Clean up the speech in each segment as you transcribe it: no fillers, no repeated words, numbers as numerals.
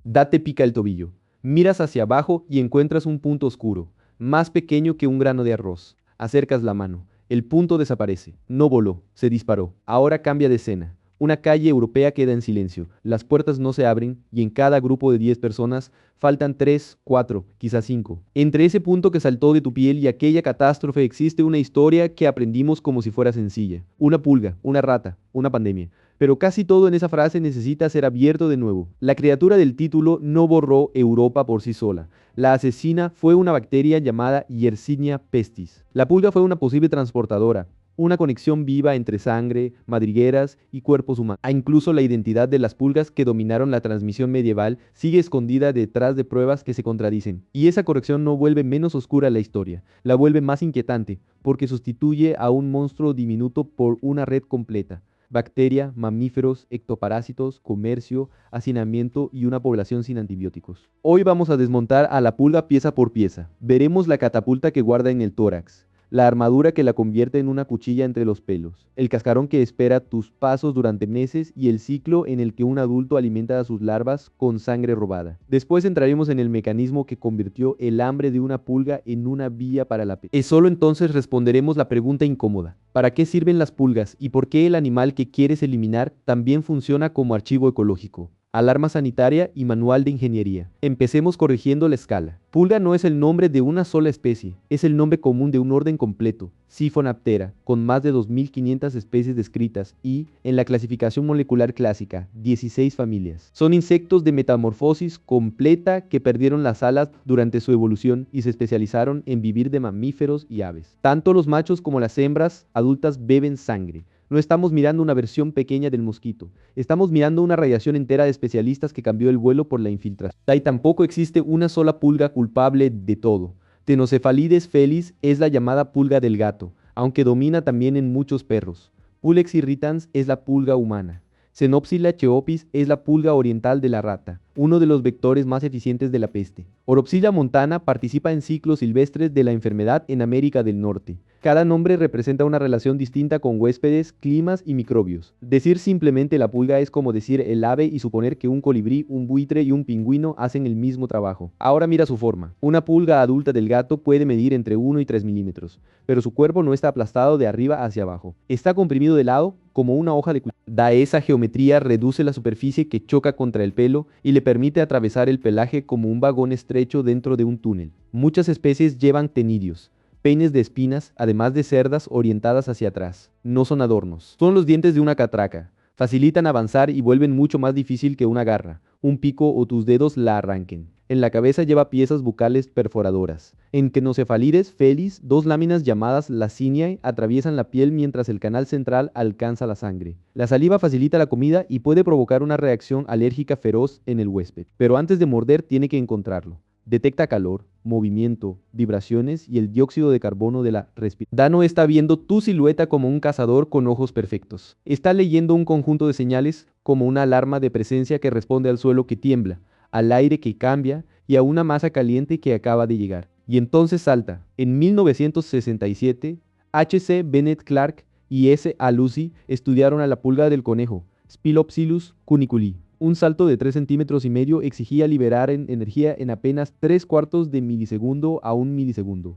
Date pica el tobillo. Miras hacia abajo y encuentras un punto oscuro, más pequeño que un grano de arroz. Acercas la mano. El punto desaparece. No voló, se disparó. Ahora cambia de escena. Una calle europea queda en silencio, las puertas no se abren y en cada grupo de 10 personas faltan 3, 4, quizás 5. Entre ese punto que saltó de tu piel y aquella catástrofe existe una historia que aprendimos como si fuera sencilla. Una pulga, una rata, una pandemia. Pero casi todo en esa frase necesita ser abierto de nuevo. La criatura del título no borró Europa por sí sola. La asesina fue una bacteria llamada Yersinia pestis. La pulga fue una posible transportadora, una conexión viva entre sangre, madrigueras y cuerpos humanos. Incluso la identidad de las pulgas que dominaron la transmisión medieval sigue escondida detrás de pruebas que se contradicen. Y esa corrección no vuelve menos oscura la historia, la vuelve más inquietante, porque sustituye a un monstruo diminuto por una red completa. Bacteria, mamíferos, ectoparásitos, comercio, hacinamiento y una población sin antibióticos. Hoy vamos a desmontar a la pulga pieza por pieza. Veremos la catapulta que guarda en el tórax, la armadura que la convierte en una cuchilla entre los pelos, el cascarón que espera tus pasos durante meses y el ciclo en el que un adulto alimenta a sus larvas con sangre robada. Después entraremos en el mecanismo que convirtió el hambre de una pulga en una vía para la peste. Solo entonces responderemos la pregunta incómoda: ¿para qué sirven las pulgas y por qué el animal que quieres eliminar también funciona como archivo ecológico? Alarma sanitaria y manual de ingeniería. Empecemos corrigiendo la escala. Pulga no es el nombre de una sola especie, es el nombre común de un orden completo, Siphonaptera, con más de 2500 especies descritas y, en la clasificación molecular clásica, 16 familias. Son insectos de metamorfosis completa que perdieron las alas durante su evolución y se especializaron en vivir de mamíferos y aves. Tanto los machos como las hembras adultas beben sangre. No estamos mirando una versión pequeña del mosquito, estamos mirando una radiación entera de especialistas que cambió el vuelo por la infiltración. Y tampoco existe una sola pulga culpable de todo. Tenocefalides felis es la llamada pulga del gato, aunque domina también en muchos perros. Pulex irritans es la pulga humana. Xenopsila cheopis es la pulga oriental de la rata, uno de los vectores más eficientes de la peste. Oropsilla montana participa en ciclos silvestres de la enfermedad en América del Norte. Cada nombre representa una relación distinta con huéspedes, climas y microbios. Decir simplemente la pulga es como decir el ave y suponer que un colibrí, un buitre y un pingüino hacen el mismo trabajo. Ahora mira su forma. Una pulga adulta del gato puede medir entre 1 y 3 milímetros, pero su cuerpo no está aplastado de arriba hacia abajo. Está comprimido de lado como una hoja de cuchillo. Da esa geometría, reduce la superficie que choca contra el pelo y le permite atravesar el pelaje como un vagón estrecho dentro de un túnel. Muchas especies llevan ctenidios, peines de espinas, además de cerdas orientadas hacia atrás. No son adornos, son los dientes de una catraca. Facilitan avanzar y vuelven mucho más difícil que una garra, un pico o tus dedos la arranquen. En la cabeza lleva piezas bucales perforadoras. En Quenocefalides felis, dos láminas llamadas laciniae atraviesan la piel mientras el canal central alcanza la sangre. La saliva facilita la comida y puede provocar una reacción alérgica feroz en el huésped, pero antes de morder tiene que encontrarlo. Detecta calor, movimiento, vibraciones y el dióxido de carbono de la respiración. Dano está viendo tu silueta como un cazador con ojos perfectos. Está leyendo un conjunto de señales como una alarma de presencia que responde al suelo que tiembla, al aire que cambia y a una masa caliente que acaba de llegar. Y entonces salta. En 1967, H.C. Bennett Clark y S.A. Lucy estudiaron a la pulga del conejo, Spilopsilus cuniculi. Un salto de 3,5 centímetros exigía liberar energía en apenas 3/4 de milisegundo a 1 milisegundo.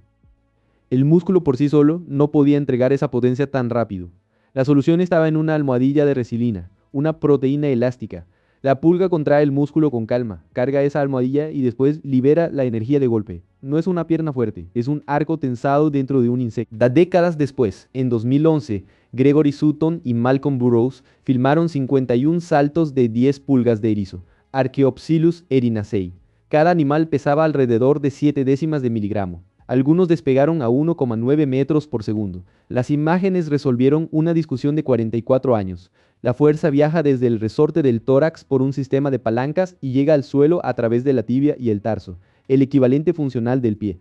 El músculo por sí solo no podía entregar esa potencia tan rápido. La solución estaba en una almohadilla de resilina, una proteína elástica. La pulga contrae el músculo con calma, carga esa almohadilla y después libera la energía de golpe. No es una pierna fuerte, es un arco tensado dentro de un insecto. Décadas después, en 2011, Gregory Sutton y Malcolm Burrows filmaron 51 saltos de 10 pulgas de erizo, Archaeopsilus erinacei. Cada animal pesaba alrededor de 7 décimas de miligramo. Algunos despegaron a 1,9 metros por segundo. Las imágenes resolvieron una discusión de 44 años. La fuerza viaja desde el resorte del tórax por un sistema de palancas y llega al suelo a través de la tibia y el tarso, el equivalente funcional del pie.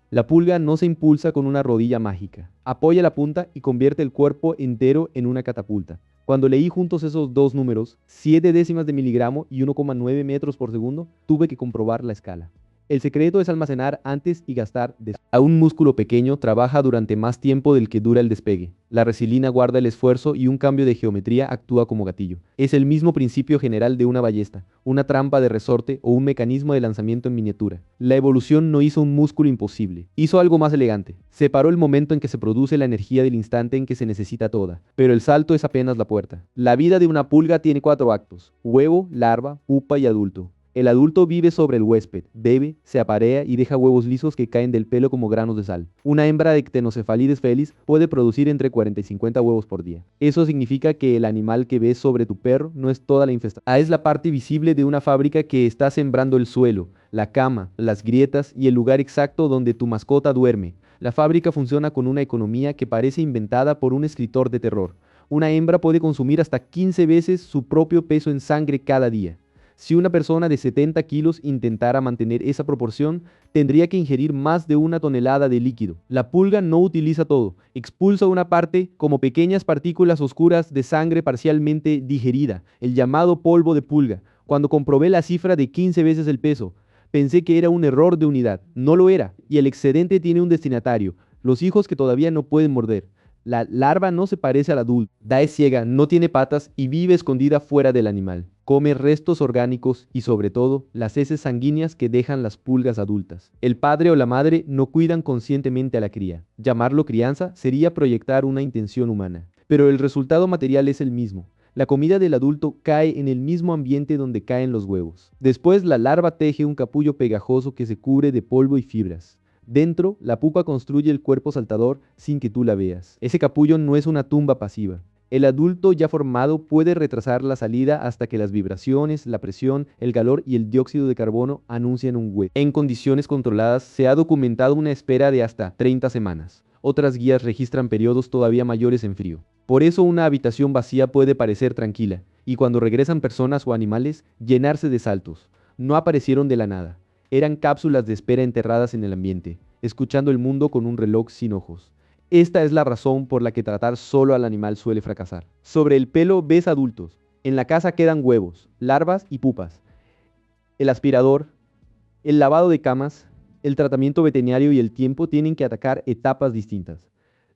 La pulga no se impulsa con una rodilla mágica. Apoya la punta y convierte el cuerpo entero en una catapulta. Cuando leí juntos esos dos números, 7 décimas de miligramo y 1,9 metros por segundo, tuve que comprobar la escala. El secreto es almacenar antes y gastar después. A un músculo pequeño trabaja durante más tiempo del que dura el despegue. La resilina guarda el esfuerzo y un cambio de geometría actúa como gatillo. Es el mismo principio general de una ballesta, una trampa de resorte o un mecanismo de lanzamiento en miniatura. La evolución no hizo un músculo imposible, hizo algo más elegante. Separó el momento en que se produce la energía del instante en que se necesita toda, pero el salto es apenas la puerta. La vida de una pulga tiene 4 actos: huevo, larva, pupa y adulto. El adulto vive sobre el huésped, bebe, se aparea y deja huevos lisos que caen del pelo como granos de sal. Una hembra de Ctenocefalides felis puede producir entre 40 y 50 huevos por día. Eso significa que el animal que ves sobre tu perro no es toda la infestación. Es la parte visible de una fábrica que está sembrando el suelo, la cama, las grietas y el lugar exacto donde tu mascota duerme. La fábrica funciona con una economía que parece inventada por un escritor de terror. Una hembra puede consumir hasta 15 veces su propio peso en sangre cada día. Si una persona de 70 kilos intentara mantener esa proporción, tendría que ingerir más de 1 tonelada de líquido. La pulga no utiliza todo, expulsa una parte como pequeñas partículas oscuras de sangre parcialmente digerida, el llamado polvo de pulga. Cuando comprobé la cifra de 15 veces el peso, pensé que era un error de unidad. No lo era, y el excedente tiene un destinatario, los hijos que todavía no pueden morder. La larva no se parece al adulto, es ciega, no tiene patas y vive escondida fuera del animal. Come restos orgánicos y sobre todo las heces sanguíneas que dejan las pulgas adultas. El padre o la madre no cuidan conscientemente a la cría. Llamarlo crianza sería proyectar una intención humana. Pero el resultado material es el mismo. La comida del adulto cae en el mismo ambiente donde caen los huevos. Después la larva teje un capullo pegajoso que se cubre de polvo y fibras. Dentro, la pupa construye el cuerpo saltador sin que tú la veas. Ese capullo no es una tumba pasiva. El adulto ya formado puede retrasar la salida hasta que las vibraciones, la presión, el calor y el dióxido de carbono anuncien un hueco. En condiciones controladas se ha documentado una espera de hasta 30 semanas. Otras guías registran periodos todavía mayores en frío. Por eso una habitación vacía puede parecer tranquila, y cuando regresan personas o animales, llenarse de saltos. No aparecieron de la nada. Eran cápsulas de espera enterradas en el ambiente, escuchando el mundo con un reloj sin ojos. Esta es la razón por la que tratar solo al animal suele fracasar. Sobre el pelo ves adultos. En la casa quedan huevos, larvas y pupas. El aspirador, el lavado de camas, el tratamiento veterinario y el tiempo tienen que atacar etapas distintas.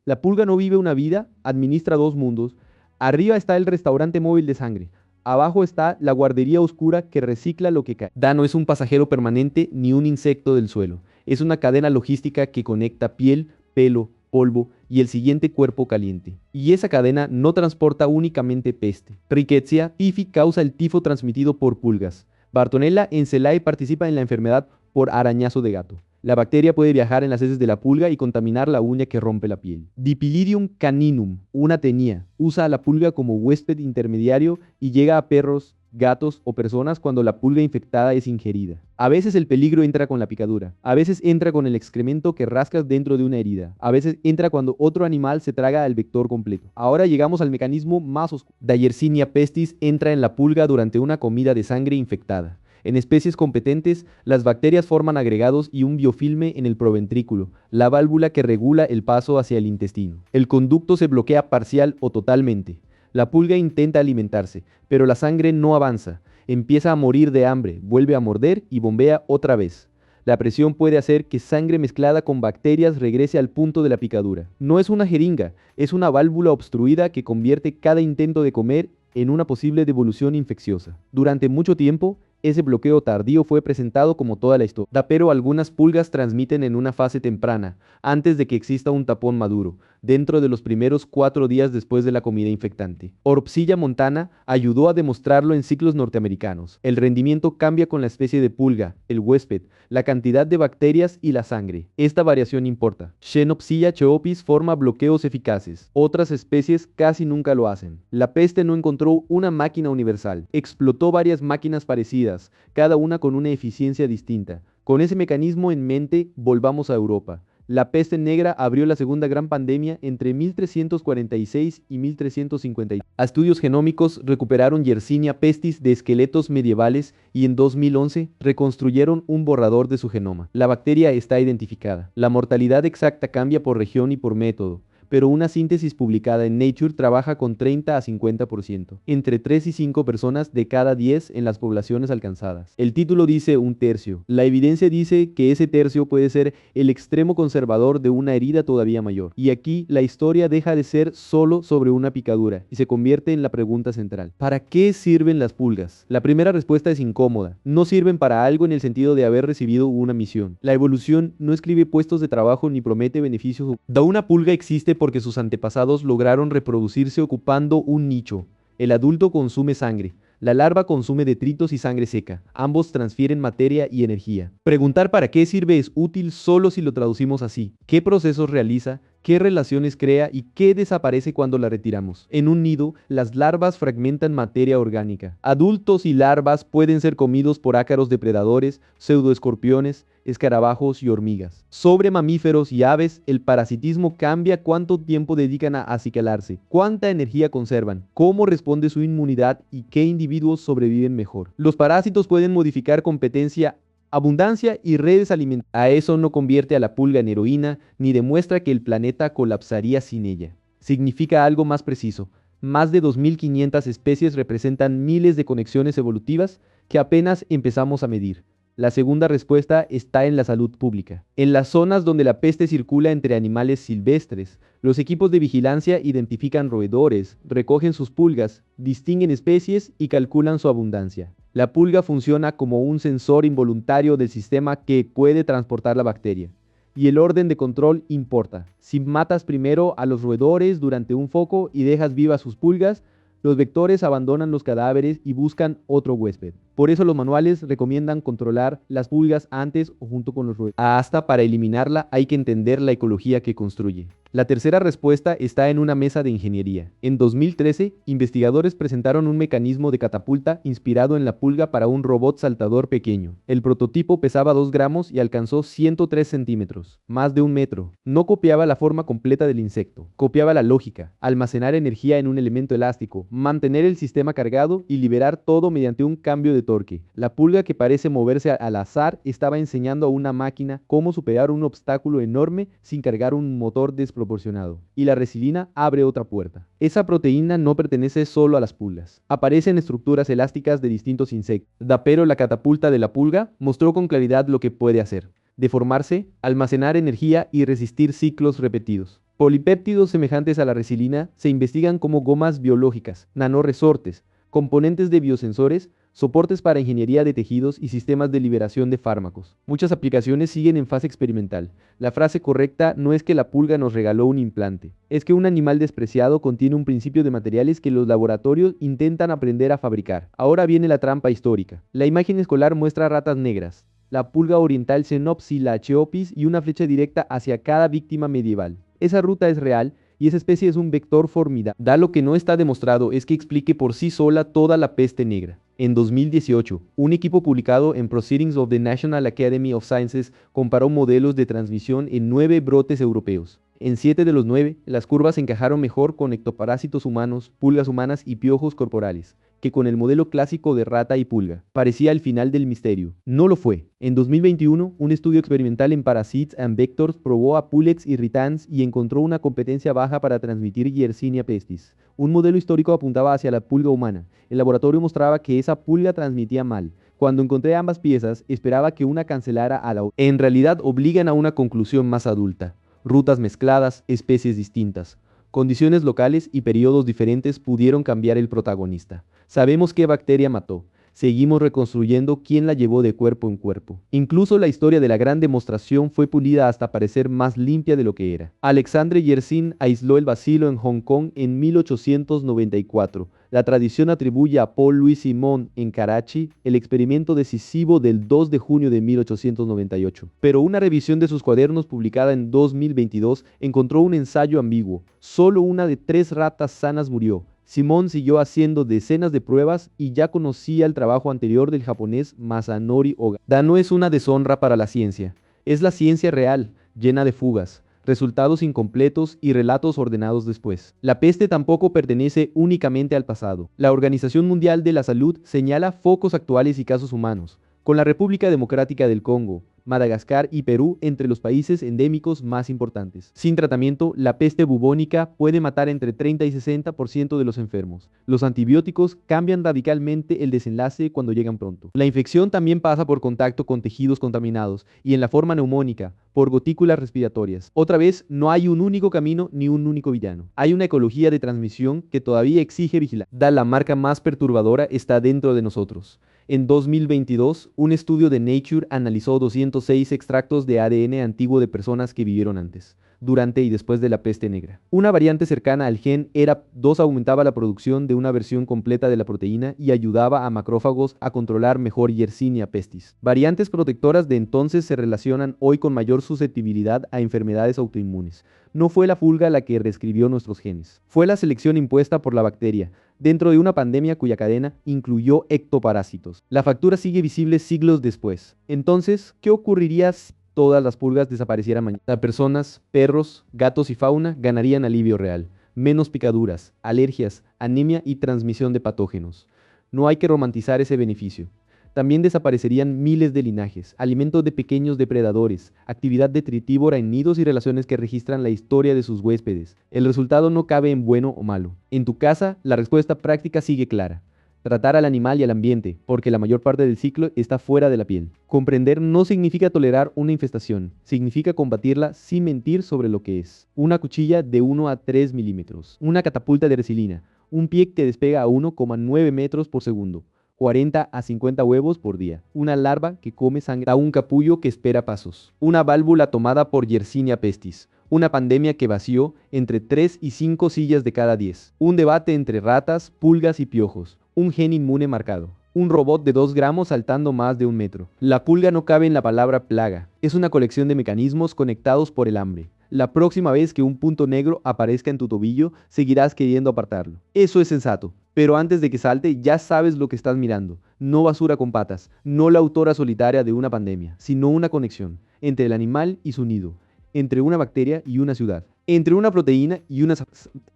La pulga no vive una vida, administra 2 mundos. Arriba está el restaurante móvil de sangre. Abajo está la guardería oscura que recicla lo que cae. No es un pasajero permanente ni un insecto del suelo. Es una cadena logística que conecta piel, pelo, polvo y el siguiente cuerpo caliente. Y esa cadena no transporta únicamente peste. Rickettsia typhi causa el tifo transmitido por pulgas. Bartonella enselae participa en la enfermedad por arañazo de gato. La bacteria puede viajar en las heces de la pulga y contaminar la uña que rompe la piel. Dipylidium caninum, una tenia, usa a la pulga como huésped intermediario y llega a perros, gatos o personas cuando la pulga infectada es ingerida. A veces el peligro entra con la picadura, a veces entra con el excremento que rascas dentro de una herida, a veces entra cuando otro animal se traga al vector completo. Ahora llegamos al mecanismo más oscuro. Yersinia pestis entra en la pulga durante una comida de sangre infectada. En especies competentes, las bacterias forman agregados y un biofilme en el proventrículo, la válvula que regula el paso hacia el intestino. El conducto se bloquea parcial o totalmente. La pulga intenta alimentarse, pero la sangre no avanza. Empieza a morir de hambre, vuelve a morder y bombea otra vez. La presión puede hacer que sangre mezclada con bacterias regrese al punto de la picadura. No es una jeringa, es una válvula obstruida que convierte cada intento de comer en una posible devolución infecciosa. Durante mucho tiempo, ese bloqueo tardío fue presentado como toda la historia, pero algunas pulgas transmiten en una fase temprana, antes de que exista un tapón maduro, dentro de los primeros 4 días después de la comida infectante. Oropsilla montana ayudó a demostrarlo en ciclos norteamericanos. El rendimiento cambia con la especie de pulga, el huésped, la cantidad de bacterias y la sangre. Esta variación importa. Xenopsilla cheopis forma bloqueos eficaces. Otras especies casi nunca lo hacen. La peste no encontró una máquina universal. Explotó varias máquinas parecidas, cada una con una eficiencia distinta. Con ese mecanismo en mente, volvamos a Europa. La peste negra abrió la segunda gran pandemia entre 1346 y 1350. Estudios genómicos recuperaron Yersinia pestis de esqueletos medievales y en 2011 reconstruyeron un borrador de su genoma. La bacteria está identificada. La mortalidad exacta cambia por región y por método, pero una síntesis publicada en Nature trabaja con 30 a 50%, entre 3 y 5 personas de cada 10 en las poblaciones alcanzadas. El título dice un tercio. La evidencia dice que ese tercio puede ser el extremo conservador de una herida todavía mayor. Y aquí la historia deja de ser solo sobre una picadura y se convierte en la pregunta central. ¿Para qué sirven las pulgas? La primera respuesta es incómoda. No sirven para algo en el sentido de haber recibido una misión. La evolución no escribe puestos de trabajo ni promete beneficios. Una pulga existe porque sus antepasados lograron reproducirse ocupando un nicho. El adulto consume sangre. La larva consume detritos y sangre seca. Ambos transfieren materia y energía. Preguntar para qué sirve es útil solo si lo traducimos así. ¿Qué procesos realiza? ¿Qué relaciones crea y qué desaparece cuando la retiramos? En un nido, las larvas fragmentan materia orgánica. Adultos y larvas pueden ser comidos por ácaros depredadores, pseudoescorpiones, escarabajos y hormigas. Sobre mamíferos y aves, el parasitismo cambia cuánto tiempo dedican a acicalarse, cuánta energía conservan, cómo responde su inmunidad y qué individuos sobreviven mejor. Los parásitos pueden modificar competencia, abundancia y redes alimentarias. A eso no convierte a la pulga en heroína ni demuestra que el planeta colapsaría sin ella. Significa algo más preciso. Más de 2.500 especies representan miles de conexiones evolutivas que apenas empezamos a medir. La segunda respuesta está en la salud pública. En las zonas donde la peste circula entre animales silvestres, los equipos de vigilancia identifican roedores, recogen sus pulgas, distinguen especies y calculan su abundancia. La pulga funciona como un sensor involuntario del sistema que puede transportar la bacteria. Y el orden de control importa. Si matas primero a los roedores durante un foco y dejas vivas sus pulgas, los vectores abandonan los cadáveres y buscan otro huésped. Por eso los manuales recomiendan controlar las pulgas antes o junto con los roedores. Hasta para eliminarla hay que entender la ecología que construye. La tercera respuesta está en una mesa de ingeniería. En 2013, investigadores presentaron un mecanismo de catapulta inspirado en la pulga para un robot saltador pequeño. El prototipo pesaba 2 gramos y alcanzó 103 centímetros, más de 1 metro. No copiaba la forma completa del insecto, copiaba la lógica, almacenar energía en un elemento elástico, mantener el sistema cargado y liberar todo mediante un cambio de torque. La pulga, que parece moverse al azar, estaba enseñando a una máquina cómo superar un obstáculo enorme sin cargar un motor desproporcionado. Y la resilina abre otra puerta. Esa proteína no pertenece solo a las pulgas. Aparece en estructuras elásticas de distintos insectos. Pero la catapulta de la pulga mostró con claridad lo que puede hacer: deformarse, almacenar energía y resistir ciclos repetidos. Polipéptidos semejantes a la resilina se investigan como gomas biológicas, nanoresortes, componentes de biosensores, soportes para ingeniería de tejidos y sistemas de liberación de fármacos. Muchas aplicaciones siguen en fase experimental. La frase correcta no es que la pulga nos regaló un implante, es que un animal despreciado contiene un principio de materiales que los laboratorios intentan aprender a fabricar. Ahora viene la trampa histórica. La imagen escolar muestra ratas negras, la pulga oriental Xenopsila cheopis y una flecha directa hacia cada víctima medieval. Esa ruta es real y esa especie es un vector formidable. Lo que no está demostrado es que explique por sí sola toda la peste negra. En 2018, un equipo publicado en Proceedings of the National Academy of Sciences comparó modelos de transmisión en 9 brotes europeos. En 7 de los 9, las curvas encajaron mejor con ectoparásitos humanos, pulgas humanas y piojos corporales que con el modelo clásico de rata y pulga. Parecía el final del misterio. No lo fue. En 2021, un estudio experimental en Parasites and Vectors probó a Pulex irritans y encontró una competencia baja para transmitir Yersinia pestis. Un modelo histórico apuntaba hacia la pulga humana. El laboratorio mostraba que esa pulga transmitía mal. Cuando encontré ambas piezas, esperaba que una cancelara a la otra. En realidad obligan a una conclusión más adulta. Rutas mezcladas, especies distintas. Condiciones locales y periodos diferentes pudieron cambiar el protagonista. Sabemos qué bacteria mató. Seguimos reconstruyendo quién la llevó de cuerpo en cuerpo. Incluso la historia de la gran demostración fue pulida hasta parecer más limpia de lo que era. Alexandre Yersin aisló el bacilo en Hong Kong en 1894. La tradición atribuye a Paul-Louis Simon en Karachi el experimento decisivo del 2 de junio de 1898. Pero una revisión de sus cuadernos publicada en 2022 encontró un ensayo ambiguo. Solo una de 3 ratas sanas murió. Simon siguió haciendo decenas de pruebas y ya conocía el trabajo anterior del japonés Masanori Oga. No es una deshonra para la ciencia. Es la ciencia real, llena de fugas, resultados incompletos y relatos ordenados después. La peste tampoco pertenece únicamente al pasado. La Organización Mundial de la Salud señala focos actuales y casos humanos. con la República Democrática del Congo, Madagascar y Perú entre los países endémicos más importantes. Sin tratamiento, la peste bubónica puede matar entre 30 y 60% de los enfermos. Los antibióticos cambian radicalmente el desenlace cuando llegan pronto. La infección también pasa por contacto con tejidos contaminados y en la forma neumónica, por gotículas respiratorias. Otra vez, no hay un único camino ni un único villano. Hay una ecología de transmisión que todavía exige vigilancia. La marca más perturbadora está dentro de nosotros. En 2022, un estudio de Nature analizó 206 extractos de ADN antiguo de personas que vivieron antes, durante y después de la peste negra. Una variante cercana al gen ERAP2 aumentaba la producción de una versión completa de la proteína y ayudaba a macrófagos a controlar mejor Yersinia pestis. Variantes protectoras de entonces se relacionan hoy con mayor susceptibilidad a enfermedades autoinmunes. No fue la pulga la que reescribió nuestros genes, fue la selección impuesta por la bacteria, dentro de una pandemia cuya cadena incluyó ectoparásitos. La factura sigue visible siglos después. Entonces, ¿qué ocurriría si todas las pulgas desaparecieran mañana? Las personas, perros, gatos y fauna ganarían alivio real. Menos picaduras, alergias, anemia y transmisión de patógenos. No hay que romantizar ese beneficio. También desaparecerían miles de linajes, alimentos de pequeños depredadores, actividad detritívora en nidos y relaciones que registran la historia de sus huéspedes. El resultado no cabe en bueno o malo. En tu casa, la respuesta práctica sigue clara. Tratar al animal y al ambiente, porque la mayor parte del ciclo está fuera de la piel. Comprender no significa tolerar una infestación, significa combatirla sin mentir sobre lo que es. Una cuchilla de 1 a 3 milímetros, una catapulta de resilina, un pie que despega a 1,9 metros por segundo. 40 a 50 huevos por día, una larva que come sangre a un capullo que espera pasos, una válvula tomada por Yersinia pestis, una pandemia que vació entre 3 y 5 sillas de cada 10, un debate entre ratas, pulgas y piojos, un gen inmune marcado, un robot de 2 gramos saltando más de 1 metro. La pulga no cabe en la palabra plaga, es una colección de mecanismos conectados por el hambre. La próxima vez que un punto negro aparezca en tu tobillo, seguirás queriendo apartarlo. Eso es sensato. Pero antes de que salte, ya sabes lo que estás mirando. No basura con patas, no la autora solitaria de una pandemia, sino una conexión entre el animal y su nido, entre una bacteria y una ciudad, entre una proteína y una...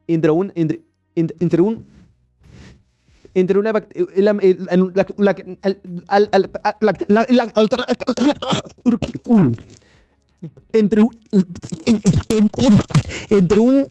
entre un... entre un... entre una entre un entre un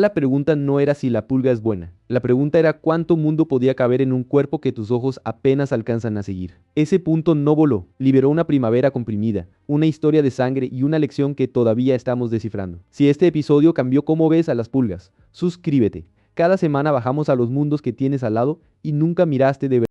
La pregunta no era si la pulga es buena. La pregunta era cuánto mundo podía caber en un cuerpo que tus ojos apenas alcanzan a seguir. Ese punto no voló. Liberó una primavera comprimida, una historia de sangre y una lección que todavía estamos descifrando. Si este episodio cambió cómo ves a las pulgas, suscríbete. Cada semana bajamos a los mundos que tienes al lado y nunca miraste de verdad.